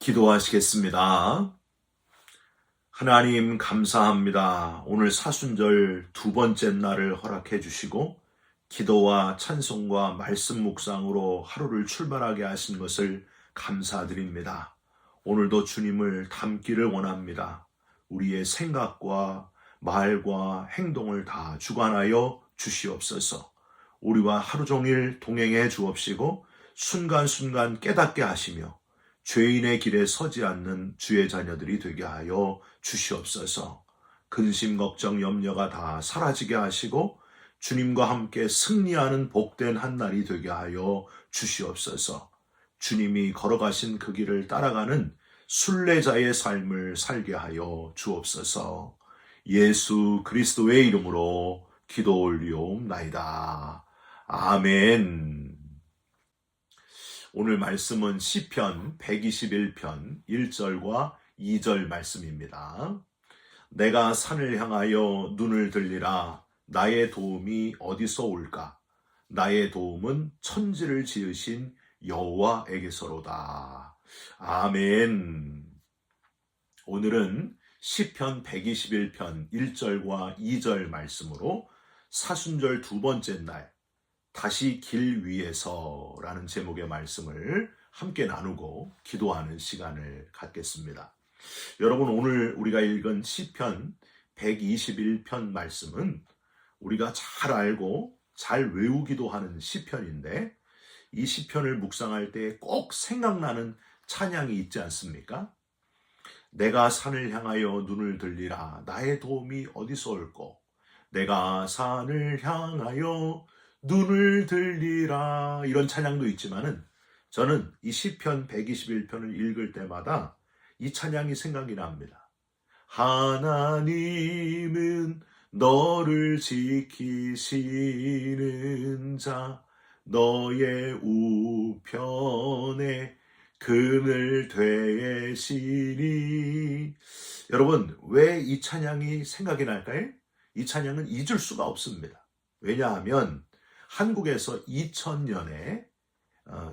기도하시겠습니다. 하나님 감사합니다. 오늘 사순절 두 번째 날을 허락해 주시고 기도와 찬송과 말씀 묵상으로 하루를 출발하게 하신 것을 감사드립니다. 오늘도 주님을 닮기를 원합니다. 우리의 생각과 말과 행동을 다 주관하여 주시옵소서. 우리와 하루 종일 동행해 주옵시고 순간순간 깨닫게 하시며 죄인의 길에 서지 않는 주의 자녀들이 되게 하여 주시옵소서. 근심, 걱정, 염려가 다 사라지게 하시고 주님과 함께 승리하는 복된 한 날이 되게 하여 주시옵소서. 주님이 걸어가신 그 길을 따라가는 순례자의 삶을 살게 하여 주옵소서. 예수 그리스도의 이름으로 기도 올리옵나이다. 아멘. 오늘 말씀은 시편 121편 1절과 2절 말씀입니다. 내가 산을 향하여 눈을 들리라. 나의 도움이 어디서 올까? 나의 도움은 천지를 지으신 여호와에게서로다. 아멘. 오늘은 시편 121편 1절과 2절 말씀으로 사순절 두 번째 날 다시 길 위에서 라는 제목의 말씀을 함께 나누고 기도하는 시간을 갖겠습니다. 여러분, 오늘 우리가 읽은 시편 121편 말씀은 우리가 잘 알고 잘 외우기도 하는 시편인데 이 시편을 묵상할 때 꼭 생각나는 찬양이 있지 않습니까? 내가 산을 향하여 눈을 들리라. 나의 도움이 어디서 올꼬? 내가 산을 향하여 눈을 들리라. 이런 찬양도 있지만은 저는 이 시편 121편을 읽을 때마다 이 찬양이 생각이 납니다. 하나님은 너를 지키시는 자, 너의 우편에 그늘 되시니. 여러분, 왜 이 찬양이 생각이 날까요? 이 찬양은 잊을 수가 없습니다. 왜냐하면 한국에서 2000년에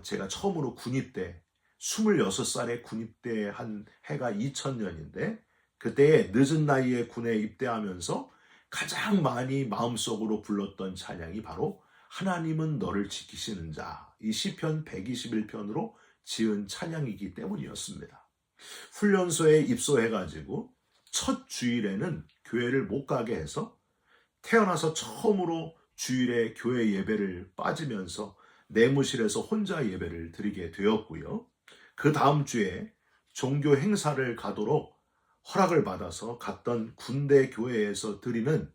제가 처음으로 군입대, 26살에 군입대한 해가 2000년인데 그때 늦은 나이에 군에 입대하면서 가장 많이 마음속으로 불렀던 찬양이 바로 하나님은 너를 지키시는 자, 이 시편 121편으로 지은 찬양이기 때문이었습니다. 훈련소에 입소해가지고 첫 주일에는 교회를 못 가게 해서 태어나서 처음으로 주일에 교회 예배를 빠지면서 내무실에서 혼자 예배를 드리게 되었고요. 그 다음 주에 종교 행사를 가도록 허락을 받아서 갔던 군대 교회에서 드리는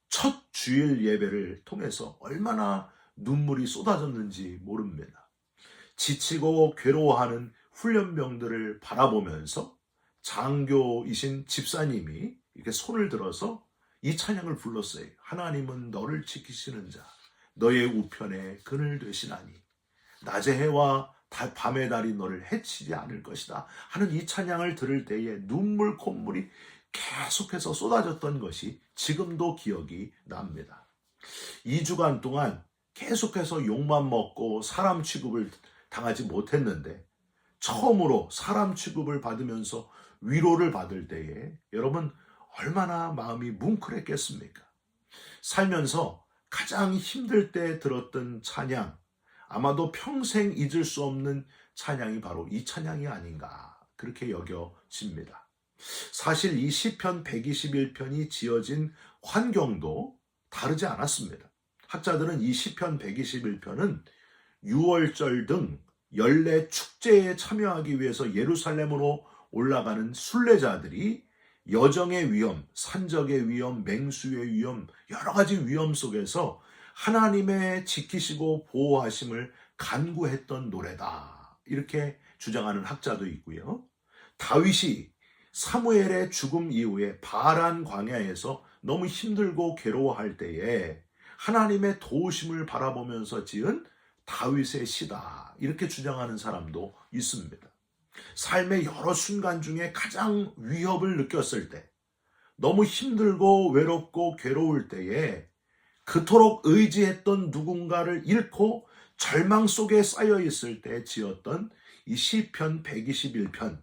첫 주일 예배를 통해서 얼마나 눈물이 쏟아졌는지 모릅니다. 지치고 괴로워하는 훈련병들을 바라보면서 장교이신 집사님이 이렇게 손을 들어서 이 찬양을 불렀어요. 하나님은 너를 지키시는 자, 너의 우편에 그늘 되시나니 낮의 해와 밤의 달이 너를 해치지 않을 것이다 하는 이 찬양을 들을 때에 눈물 콧물이 계속해서 쏟아졌던 것이 지금도 기억이 납니다. 2주간 동안 계속해서 욕만 먹고 사람 취급을 당하지 못했는데 처음으로 사람 취급을 받으면서 위로를 받을 때에 여러분 얼마나 마음이 뭉클했겠습니까? 살면서 가장 힘들 때 들었던 찬양, 아마도 평생 잊을 수 없는 찬양이 바로 이 찬양이 아닌가 그렇게 여겨집니다. 사실 이 시편 121편이 지어진 환경도 다르지 않았습니다. 학자들은 이 시편 121편은 6월절 등 연례 축제에 참여하기 위해서 예루살렘으로 올라가는 순례자들이 여정의 위험, 산적의 위험, 맹수의 위험, 여러 가지 위험 속에서 하나님의 지키시고 보호하심을 간구했던 노래다. 이렇게 주장하는 학자도 있고요. 다윗이 사무엘의 죽음 이후에 바란 광야에서 너무 힘들고 괴로워할 때에 하나님의 도우심을 바라보면서 지은 다윗의 시다. 이렇게 주장하는 사람도 있습니다. 삶의 여러 순간 중에 가장 위협을 느꼈을 때, 너무 힘들고 외롭고 괴로울 때에 그토록 의지했던 누군가를 잃고 절망 속에 쌓여 있을 때 지었던 이 시편 121편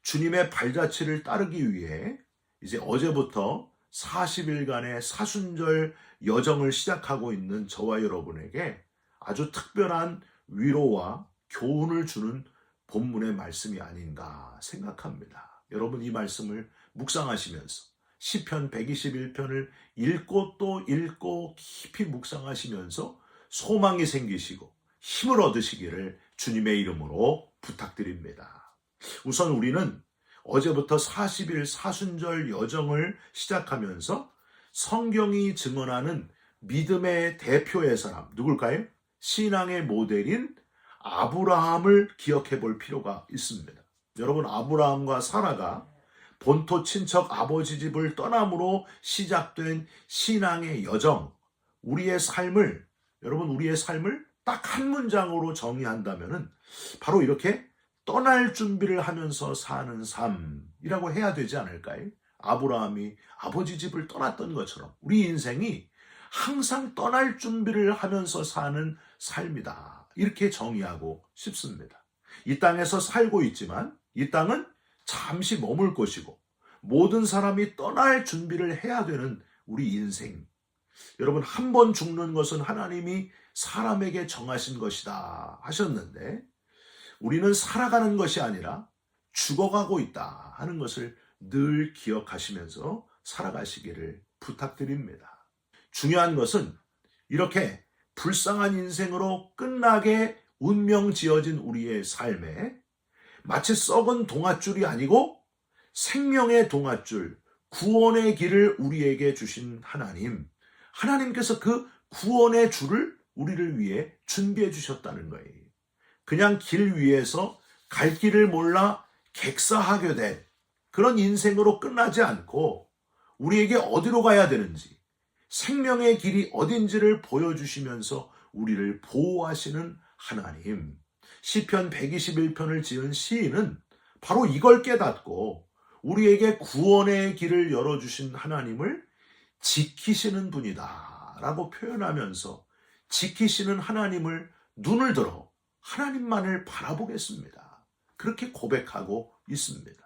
주님의 발자취를 따르기 위해 이제 어제부터 40일간의 사순절 여정을 시작하고 있는 저와 여러분에게 아주 특별한 위로와 교훈을 주는 본문의 말씀이 아닌가 생각합니다. 여러분 이 말씀을 묵상하시면서 시편 121편을 읽고 또 읽고 깊이 묵상하시면서 소망이 생기시고 힘을 얻으시기를 주님의 이름으로 부탁드립니다. 우선 우리는 어제부터 40일 사순절 여정을 시작하면서 성경이 증언하는 믿음의 대표의 사람 누굴까요? 신앙의 모델인 아브라함을 기억해 볼 필요가 있습니다. 여러분 아브라함과 사라가 본토 친척 아버지 집을 떠남으로 시작된 신앙의 여정, 우리의 삶을 딱 한 문장으로 정의한다면은 바로 이렇게 떠날 준비를 하면서 사는 삶이라고 해야 되지 않을까요? 아브라함이 아버지 집을 떠났던 것처럼 우리 인생이 항상 떠날 준비를 하면서 사는 삶이다. 이렇게 정의하고 싶습니다. 이 땅에서 살고 있지만 이 땅은 잠시 머물 곳이고 모든 사람이 떠날 준비를 해야 되는 우리 인생. 여러분 한 번 죽는 것은 하나님이 사람에게 정하신 것이다 하셨는데 우리는 살아가는 것이 아니라 죽어가고 있다 하는 것을 늘 기억하시면서 살아가시기를 부탁드립니다. 중요한 것은 이렇게 불쌍한 인생으로 끝나게 운명 지어진 우리의 삶에 마치 썩은 동아줄이 아니고 생명의 동아줄, 구원의 길을 우리에게 주신 하나님께서 그 구원의 줄을 우리를 위해 준비해 주셨다는 거예요. 그냥 길 위에서 갈 길을 몰라 객사하게 된 그런 인생으로 끝나지 않고 우리에게 어디로 가야 되는지 생명의 길이 어딘지를 보여주시면서 우리를 보호하시는 하나님. 시편 121편을 지은 시인은 바로 이걸 깨닫고 우리에게 구원의 길을 열어주신 하나님을 지키시는 분이다 라고 표현하면서 지키시는 하나님을 눈을 들어 하나님만을 바라보겠습니다. 그렇게 고백하고 있습니다.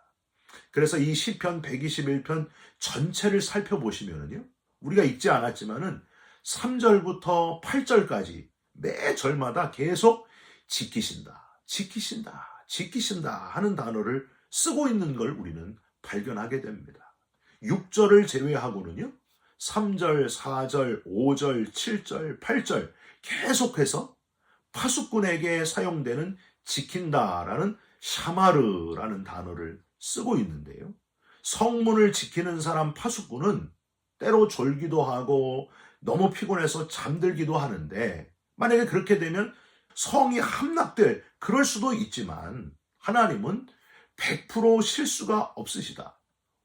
그래서 이 시편 121편 전체를 살펴보시면요. 우리가 읽지 않았지만은 3절부터 8절까지 매 절마다 계속 지키신다, 지키신다, 지키신다 하는 단어를 쓰고 있는 걸 우리는 발견하게 됩니다. 6절을 제외하고는요. 3절, 4절, 5절, 7절, 8절 계속해서 파수꾼에게 사용되는 지킨다라는 샤마르라는 단어를 쓰고 있는데요. 성문을 지키는 사람 파수꾼은 때로 졸기도 하고 너무 피곤해서 잠들기도 하는데 만약에 그렇게 되면 성이 함락될 그럴 수도 있지만 하나님은 100% 실수가 없으시다.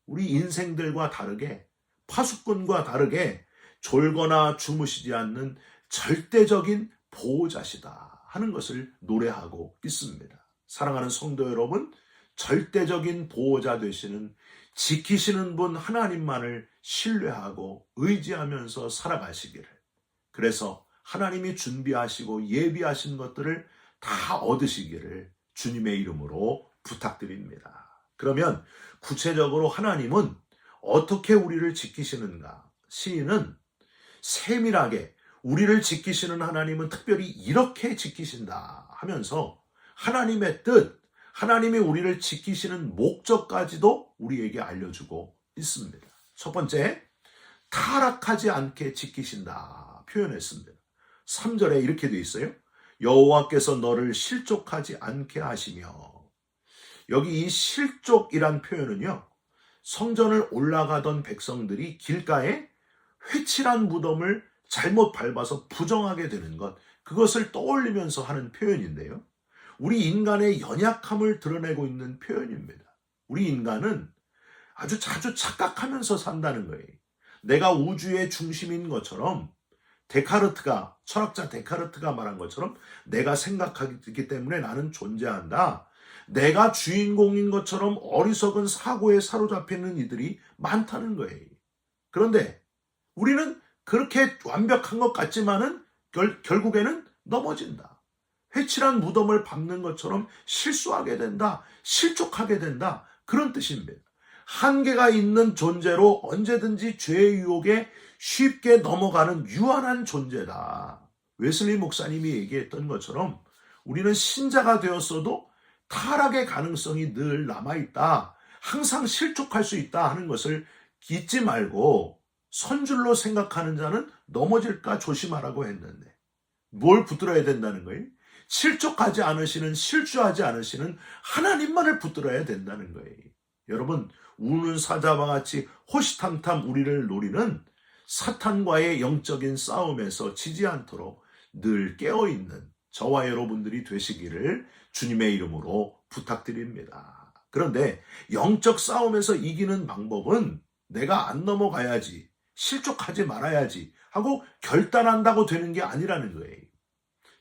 우리 인생들과 다르게 파수꾼과 다르게 졸거나 주무시지 않는 절대적인 보호자시다 하는 것을 노래하고 있습니다. 사랑하는 성도 여러분, 절대적인 보호자 되시는 지키시는 분 하나님만을 신뢰하고 의지하면서 살아가시기를. 그래서 하나님이 준비하시고 예비하신 것들을 다 얻으시기를 주님의 이름으로 부탁드립니다. 그러면 구체적으로 하나님은 어떻게 우리를 지키시는가? 시인은 세밀하게 우리를 지키시는 하나님은 특별히 이렇게 지키신다 하면서 하나님의 뜻, 하나님이 우리를 지키시는 목적까지도 우리에게 알려주고 있습니다. 첫 번째, 타락하지 않게 지키신다 표현했습니다. 3절에 이렇게 되어 있어요. 여호와께서 너를 실족하지 않게 하시며. 여기 이 실족이란 표현은요. 성전을 올라가던 백성들이 길가에 회칠한 무덤을 잘못 밟아서 부정하게 되는 것, 그것을 떠올리면서 하는 표현인데요. 우리 인간의 연약함을 드러내고 있는 표현입니다. 우리 인간은 아주 자주 착각하면서 산다는 거예요. 내가 우주의 중심인 것처럼 철학자 데카르트가 말한 것처럼 내가 생각하기 때문에 나는 존재한다. 내가 주인공인 것처럼 어리석은 사고에 사로잡히는 이들이 많다는 거예요. 그런데 우리는 그렇게 완벽한 것 같지만은 결국에는 넘어진다. 회칠한 무덤을 밟는 것처럼 실수하게 된다, 실족하게 된다, 그런 뜻입니다. 한계가 있는 존재로 언제든지 죄의 유혹에 쉽게 넘어가는 유한한 존재다. 웨슬리 목사님이 얘기했던 것처럼 우리는 신자가 되었어도 타락의 가능성이 늘 남아있다. 항상 실족할 수 있다 하는 것을 잊지 말고 선줄로 생각하는 자는 넘어질까 조심하라고 했는데 뭘 붙들어야 된다는 거예요? 실족하지 않으시는, 실수하지 않으시는 하나님만을 붙들어야 된다는 거예요. 여러분, 우는 사자와 같이 호시탐탐 우리를 노리는 사탄과의 영적인 싸움에서 지지 않도록 늘 깨어있는 저와 여러분들이 되시기를 주님의 이름으로 부탁드립니다. 그런데 영적 싸움에서 이기는 방법은 내가 안 넘어가야지, 실족하지 말아야지 하고 결단한다고 되는 게 아니라는 거예요.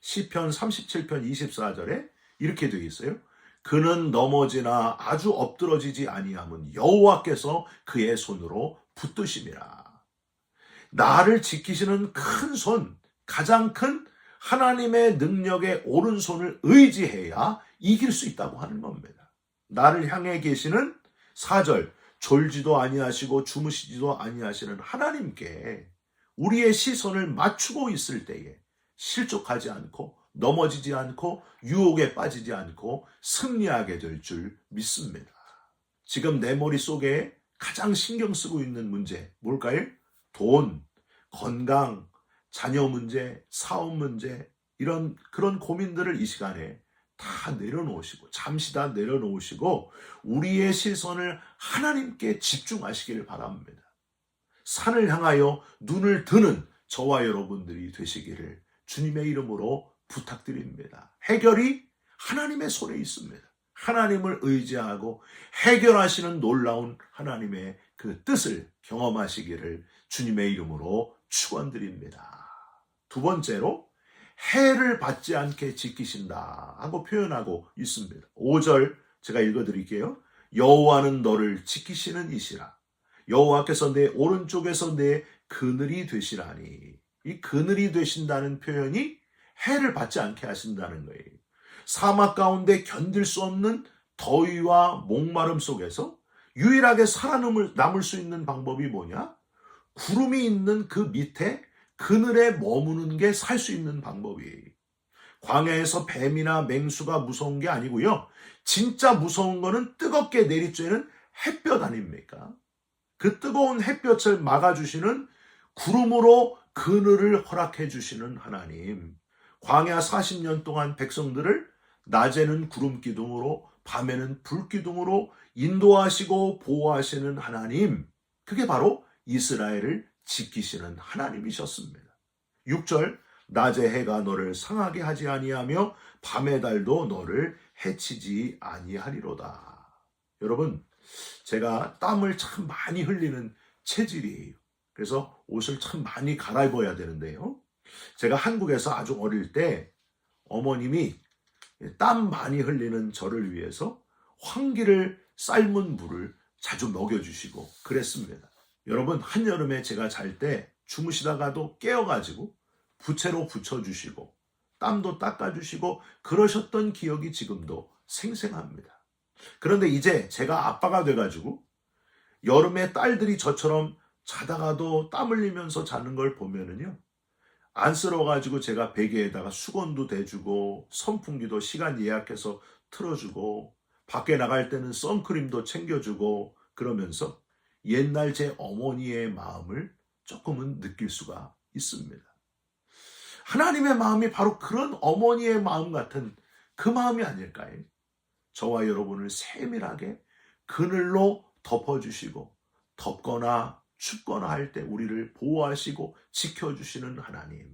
시편 37편 24절에 이렇게 되어 있어요. 그는 넘어지나 아주 엎드러지지 아니함은 여호와께서 그의 손으로 붙드심이라. 나를 지키시는 큰 손, 가장 큰 하나님의 능력의 오른손을 의지해야 이길 수 있다고 하는 겁니다. 나를 향해 계시는 4절, 졸지도 아니하시고 주무시지도 아니하시는 하나님께 우리의 시선을 맞추고 있을 때에 실족하지 않고 넘어지지 않고 유혹에 빠지지 않고 승리하게 될 줄 믿습니다. 지금 내 머릿속에 가장 신경 쓰고 있는 문제 뭘까요? 돈, 건강, 자녀 문제, 사업 문제, 그런 고민들을 이 시간에 다 내려놓으시고 잠시 다 내려놓으시고 우리의 시선을 하나님께 집중하시기를 바랍니다. 산을 향하여 눈을 드는 저와 여러분들이 되시기를 주님의 이름으로 부탁드립니다. 해결이 하나님의 손에 있습니다. 하나님을 의지하고 해결하시는 놀라운 하나님의 그 뜻을 경험하시기를 주님의 이름으로 축원드립니다. 두 번째로 해를 받지 않게 지키신다 하고 표현하고 있습니다. 5절 제가 읽어드릴게요. 여호와는 너를 지키시는 이시라. 여호와께서 내 오른쪽에서 내 그늘이 되시라니. 이 그늘이 되신다는 표현이 해를 받지 않게 하신다는 거예요. 사막 가운데 견딜 수 없는 더위와 목마름 속에서 유일하게 살아남을 수 있는 방법이 뭐냐? 구름이 있는 그 밑에 그늘에 머무는 게 살 수 있는 방법이에요. 광야에서 뱀이나 맹수가 무서운 게 아니고요. 진짜 무서운 거는 뜨겁게 내리쬐는 햇볕 아닙니까? 그 뜨거운 햇볕을 막아주시는 구름으로 그늘을 허락해 주시는 하나님. 광야 40년 동안 백성들을 낮에는 구름 기둥으로 밤에는 불 기둥으로 인도하시고 보호하시는 하나님. 그게 바로 이스라엘을 지키시는 하나님이셨습니다. 6절 낮의 해가 너를 상하게 하지 아니하며 밤의 달도 너를 해치지 아니하리로다. 여러분, 제가 땀을 참 많이 흘리는 체질이에요. 그래서 옷을 참 많이 갈아입어야 되는데요. 제가 한국에서 아주 어릴 때 어머님이 땀 많이 흘리는 저를 위해서 황기를 삶은 물을 자주 먹여주시고 그랬습니다. 여러분, 한여름에 제가 잘 때 주무시다가도 깨어가지고 부채로 붙여주시고 땀도 닦아주시고 그러셨던 기억이 지금도 생생합니다. 그런데 이제 제가 아빠가 돼가지고 여름에 딸들이 저처럼 자다가도 땀 흘리면서 자는 걸 보면은요, 안쓰러워가지고 제가 베개에다가 수건도 대주고 선풍기도 시간 예약해서 틀어주고 밖에 나갈 때는 선크림도 챙겨주고 그러면서 옛날 제 어머니의 마음을 조금은 느낄 수가 있습니다. 하나님의 마음이 바로 그런 어머니의 마음 같은 그 마음이 아닐까요? 저와 여러분을 세밀하게 그늘로 덮어주시고 덥거나 춥거나 할 때 우리를 보호하시고 지켜주시는 하나님.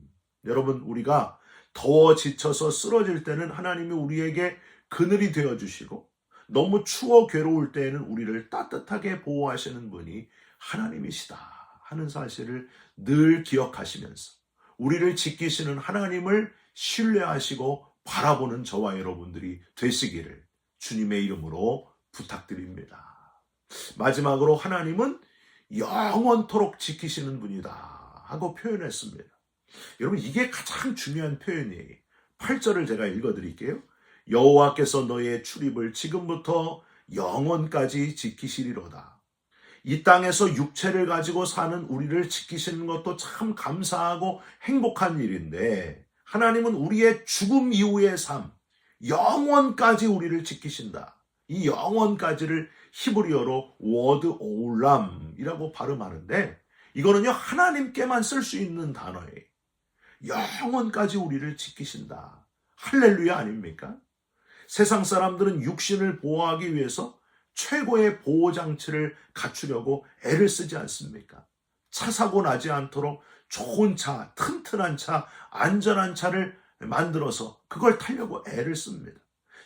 여러분, 우리가 더워 지쳐서 쓰러질 때는 하나님이 우리에게 그늘이 되어주시고 너무 추워 괴로울 때에는 우리를 따뜻하게 보호하시는 분이 하나님이시다 하는 사실을 늘 기억하시면서 우리를 지키시는 하나님을 신뢰하시고 바라보는 저와 여러분들이 되시기를 주님의 이름으로 부탁드립니다. 마지막으로 하나님은 영원토록 지키시는 분이다 하고 표현했습니다. 여러분, 이게 가장 중요한 표현이에요. 8절을 제가 읽어드릴게요. 여호와께서 너의 출입을 지금부터 영원까지 지키시리로다. 이 땅에서 육체를 가지고 사는 우리를 지키시는 것도 참 감사하고 행복한 일인데, 하나님은 우리의 죽음 이후의 삶, 영원까지 우리를 지키신다. 이 영원까지를 히브리어로 워드 오람이라고 발음하는데, 이거는요 하나님께만 쓸 수 있는 단어예요. 영원까지 우리를 지키신다. 할렐루야 아닙니까? 세상 사람들은 육신을 보호하기 위해서 최고의 보호장치를 갖추려고 애를 쓰지 않습니까? 차 사고 나지 않도록 좋은 차, 튼튼한 차, 안전한 차를 만들어서 그걸 타려고 애를 씁니다.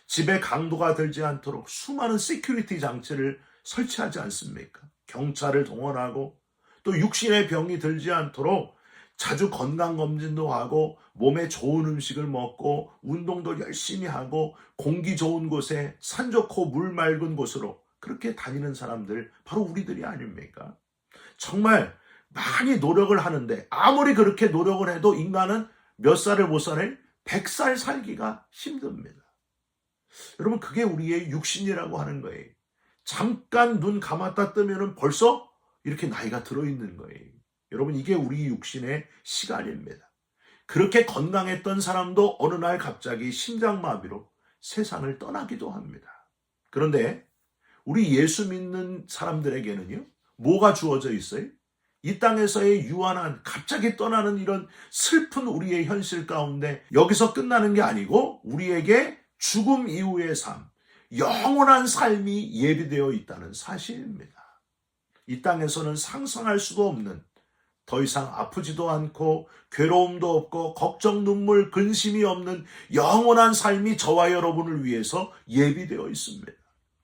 집에 강도가 들지 않도록 수많은 시큐리티 장치를 설치하지 않습니까? 경찰을 동원하고, 또 육신의 병이 들지 않도록 자주 건강검진도 하고, 몸에 좋은 음식을 먹고, 운동도 열심히 하고, 공기 좋은 곳에, 산 좋고 물 맑은 곳으로 그렇게 다니는 사람들 바로 우리들이 아닙니까? 정말 많이 노력을 하는데, 아무리 그렇게 노력을 해도 인간은 몇 살을 못 사네? 100살 살기가 힘듭니다. 여러분, 그게 우리의 육신이라고 하는 거예요. 잠깐 눈 감았다 뜨면 벌써 이렇게 나이가 들어있는 거예요. 여러분, 이게 우리 육신의 시간입니다. 그렇게 건강했던 사람도 어느 날 갑자기 심장마비로 세상을 떠나기도 합니다. 그런데 우리 예수 믿는 사람들에게는요, 뭐가 주어져 있어요? 이 땅에서의 유한한, 갑자기 떠나는 이런 슬픈 우리의 현실 가운데 여기서 끝나는 게 아니고 우리에게 죽음 이후의 삶, 영원한 삶이 예비되어 있다는 사실입니다. 이 땅에서는 상상할 수도 없는, 더 이상 아프지도 않고 괴로움도 없고 걱정, 눈물, 근심이 없는 영원한 삶이 저와 여러분을 위해서 예비되어 있습니다.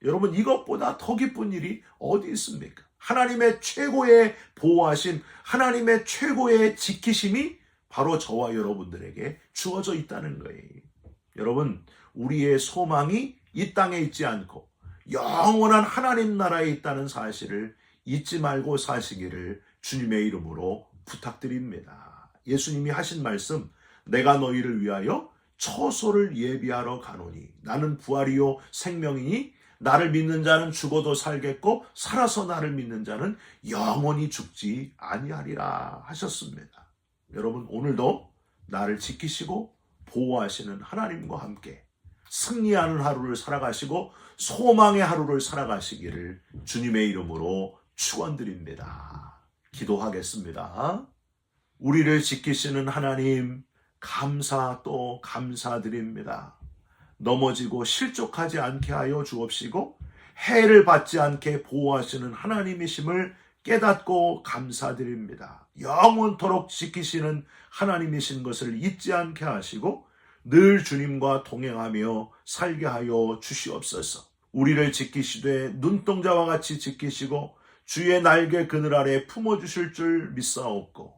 여러분, 이것보다 더 기쁜 일이 어디 있습니까? 하나님의 최고의 보호하심, 하나님의 최고의 지키심이 바로 저와 여러분들에게 주어져 있다는 거예요. 여러분, 우리의 소망이 이 땅에 있지 않고 영원한 하나님 나라에 있다는 사실을 잊지 말고 사시기를 주님의 이름으로 부탁드립니다. 예수님이 하신 말씀, 내가 너희를 위하여 처소를 예비하러 가노니 나는 부활이요 생명이니 나를 믿는 자는 죽어도 살겠고 살아서 나를 믿는 자는 영원히 죽지 아니하리라 하셨습니다. 여러분, 오늘도 나를 지키시고 보호하시는 하나님과 함께 승리하는 하루를 살아가시고 소망의 하루를 살아가시기를 주님의 이름으로 축원드립니다. 기도하겠습니다. 우리를 지키시는 하나님, 감사 또 감사드립니다. 넘어지고 실족하지 않게 하여 주옵시고 해를 받지 않게 보호하시는 하나님이심을 깨닫고 감사드립니다. 영원토록 지키시는 하나님이신 것을 잊지 않게 하시고 늘 주님과 동행하며 살게 하여 주시옵소서. 우리를 지키시되 눈동자와 같이 지키시고 주의 날개 그늘 아래 품어주실 줄 믿사옵고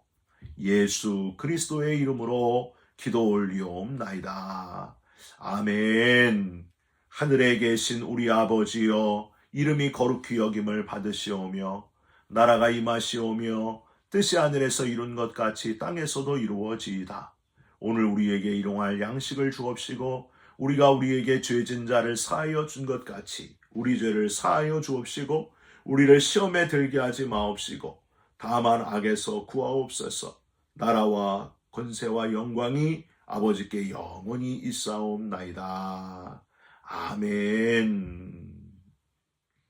예수 그리스도의 이름으로 기도 올리옵나이다. 아멘. 하늘에 계신 우리 아버지여, 이름이 거룩히 여김을 받으시오며 나라가 임하시오며 뜻이 하늘에서 이룬 것 같이 땅에서도 이루어지이다. 오늘 우리에게 일용할 양식을 주옵시고 우리가 우리에게 죄진 자를 사하여 준 것 같이 우리 죄를 사하여 주옵시고 우리를 시험에 들게 하지 마옵시고 다만 악에서 구하옵소서. 나라와 권세와 영광이 아버지께 영원히 있사옵나이다. 아멘.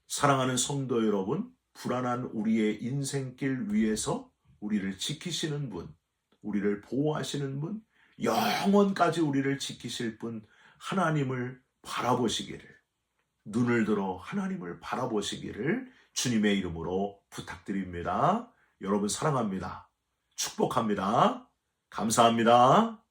사랑하는 성도 여러분, 불안한 우리의 인생길 위에서 우리를 지키시는 분, 우리를 보호하시는 분, 영원까지 우리를 지키실 분 하나님을 바라보시기를, 눈을 들어 하나님을 바라보시기를 주님의 이름으로 부탁드립니다. 여러분 사랑합니다. 축복합니다. 감사합니다.